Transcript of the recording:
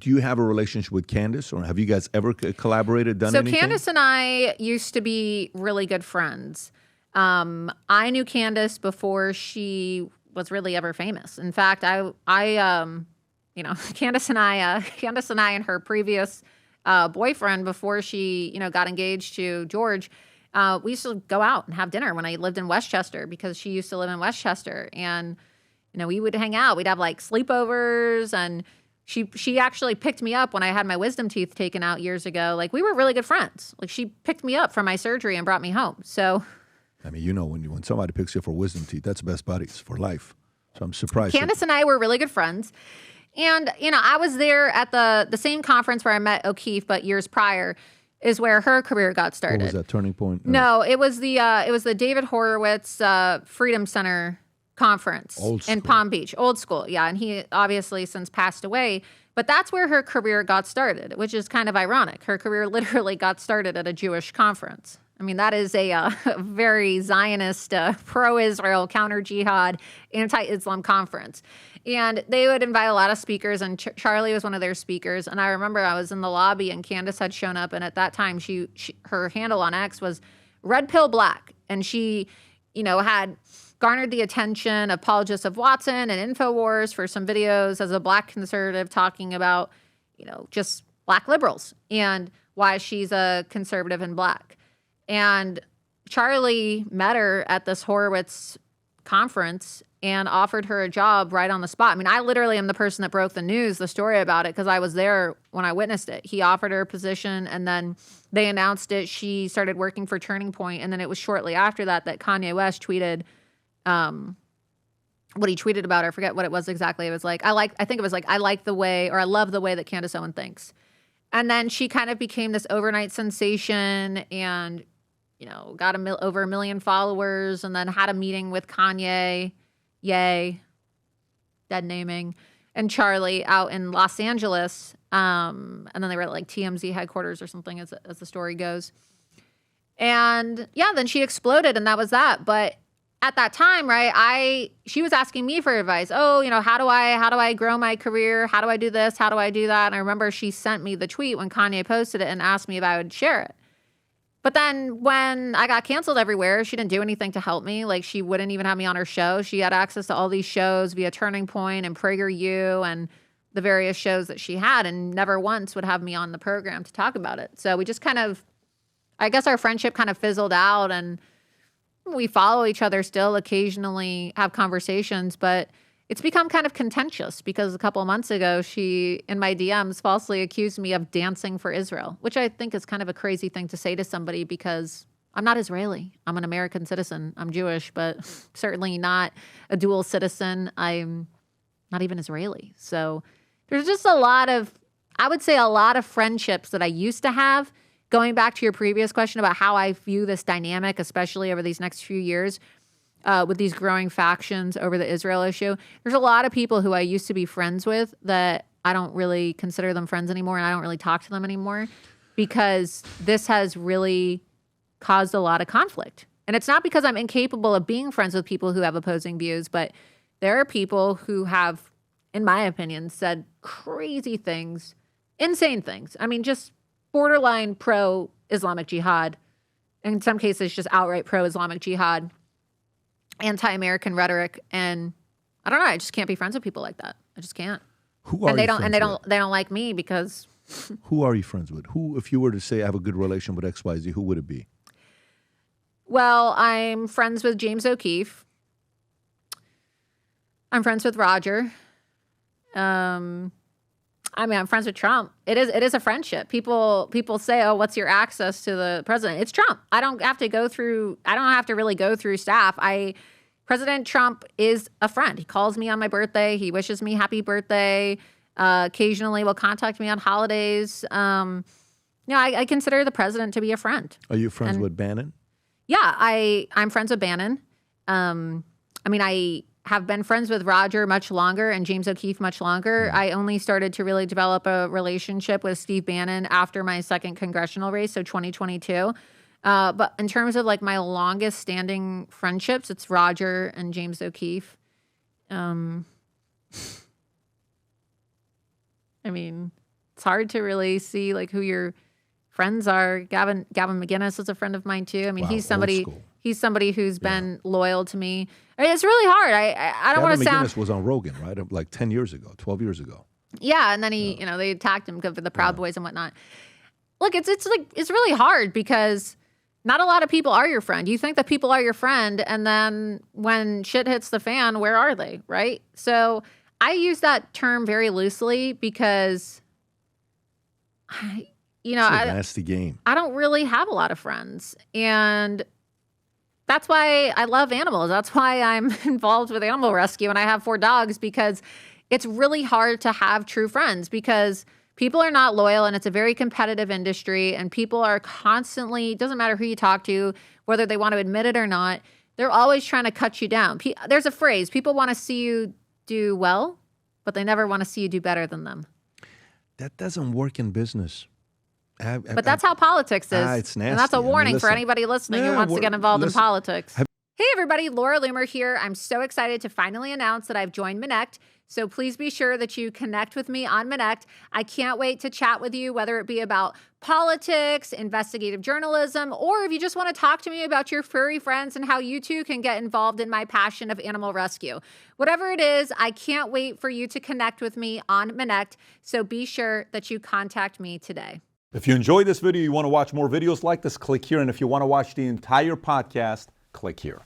do you have a relationship with Candace, or have you guys ever collaborated, done anything? So Candace and I used to be really good friends. I knew Candace before she was really ever famous. In fact, Candace and I and her previous boyfriend, before she, got engaged to George, we used to go out and have dinner when I lived in Westchester, because she used to live in Westchester. And, we would hang out. We'd have like sleepovers, and she actually picked me up when I had my wisdom teeth taken out years ago. Like, we were really good friends. Like, she picked me up from my surgery and brought me home. So, I mean, when somebody picks you up for wisdom teeth, that's best buddies for life. So I'm surprised. Candace and I were really good friends. And, I was there at the same conference where I met O'Keefe, but years prior is where her career got started. What was that, Turning Point? No, it was the David Horowitz Freedom Center conference in Palm Beach. Old school, yeah. And he obviously since passed away. But that's where her career got started, which is kind of ironic. Her career literally got started at a Jewish conference. I mean, that is a very Zionist, pro-Israel, counter-jihad, anti-Islam conference. And they would invite a lot of speakers, and Charlie was one of their speakers. And I remember I was in the lobby, and Candace had shown up, and at that time, her handle on X was Red Pill Black. And she, had garnered the attention of Paul Joseph Watson and InfoWars for some videos as a Black conservative talking about, just Black liberals and why she's a conservative and Black. And Charlie met her at this Horowitz conference and offered her a job right on the spot. I mean, I literally am the person that broke the story about it, because I was there when I witnessed it. He offered her a position, and then they announced it. She started working for Turning Point, and then it was shortly after that Kanye West tweeted what he tweeted about her. I forget what it was exactly. It was like, I like the way, or I love the way that Candace Owens thinks. And then she kind of became this overnight sensation, and got over 1 million followers, and then had a meeting with Kanye, yay, dead naming, and Charlie out in Los Angeles. And then they were at like TMZ headquarters or something, as the story goes. And yeah, then she exploded, and that was that. But at that time, right, she was asking me for advice. Oh, how do I grow my career? How do I do this? How do I do that? And I remember she sent me the tweet when Kanye posted it and asked me if I would share it. But then when I got canceled everywhere, she didn't do anything to help me. Like, she wouldn't even have me on her show. She had access to all these shows via Turning Point and PragerU and the various shows that she had, and never once would have me on the program to talk about it. So we just I guess our friendship kind of fizzled out, and we follow each other still, occasionally have conversations, but it's become kind of contentious, because a couple of months ago, she, in my DMs, falsely accused me of dancing for Israel, which I think is kind of a crazy thing to say to somebody, because I'm not Israeli. I'm an American citizen. I'm Jewish, but certainly not a dual citizen. I'm not even Israeli. So there's just I would say a lot of friendships that I used to have. Going back to your previous question about how I view this dynamic, especially over these next few years, with these growing factions over the Israel issue, there's a lot of people who I used to be friends with that I don't really consider them friends anymore, and I don't really talk to them anymore, because this has really caused a lot of conflict. And it's not because I'm incapable of being friends with people who have opposing views, but there are people who have, in my opinion, said crazy things, insane things. I mean, just borderline pro-Islamic jihad, in some cases just outright pro-Islamic jihad, anti-American rhetoric, and I don't know, I just can't be friends with people like that. I just can't. Who are they don't like me because Who are you friends with? Who, if you were to say I have a good relation with XYZ, who would it be? Well, I'm friends with James O'Keefe. I'm friends with Roger. I'm friends with Trump. It is a friendship. People say, "Oh, what's your access to the president?" It's Trump. I don't have to really go through staff. President Trump is a friend. He calls me on my birthday. He wishes me happy birthday. Occasionally will contact me on holidays. I consider the president to be a friend. Are you friends with Bannon? Yeah, I'm friends with Bannon. I have been friends with Roger much longer and James O'Keefe much longer. I only started to really develop a relationship with Steve Bannon after my second congressional race, so 2022. But in terms of like my longest standing friendships, it's Roger and James O'Keefe. it's hard to really see like who your friends are. Gavin McGinnis is a friend of mine too. I mean, Wow, he's old school. somebody who's been loyal to me. I mean, it's really hard. I don't want to sound. McGinnis was on Rogan, right? Like 10 years ago, 12 years ago. Yeah, and then he, they attacked him for the Proud Boys and whatnot. Look, it's really hard because not a lot of people are your friend. You think that people are your friend, and then when shit hits the fan, where are they, right? So I use that term very loosely because, It's a nasty game. I don't really have a lot of friends, and that's why I love animals. That's why I'm involved with animal rescue, and I have 4 dogs because it's really hard to have true friends because people are not loyal, and it's a very competitive industry, and people are constantly, it doesn't matter who you talk to, whether they want to admit it or not, they're always trying to cut you down. There's a phrase, people want to see you do well, but they never want to see you do better than them. That doesn't work in business. But that's how politics is. It's nasty. And that's a warning for anybody listening who wants to get involved in politics. Hey everybody, Laura Loomer here. I'm so excited to finally announce that I've joined Minect. So please be sure that you connect with me on Minect. I can't wait to chat with you, whether it be about politics, investigative journalism, or if you just want to talk to me about your furry friends and how you too can get involved in my passion of animal rescue. Whatever it is, I can't wait for you to connect with me on Minect. So be sure that you contact me today. If you enjoyed this video, you want to watch more videos like this, click here. And if you want to watch the entire podcast, click here.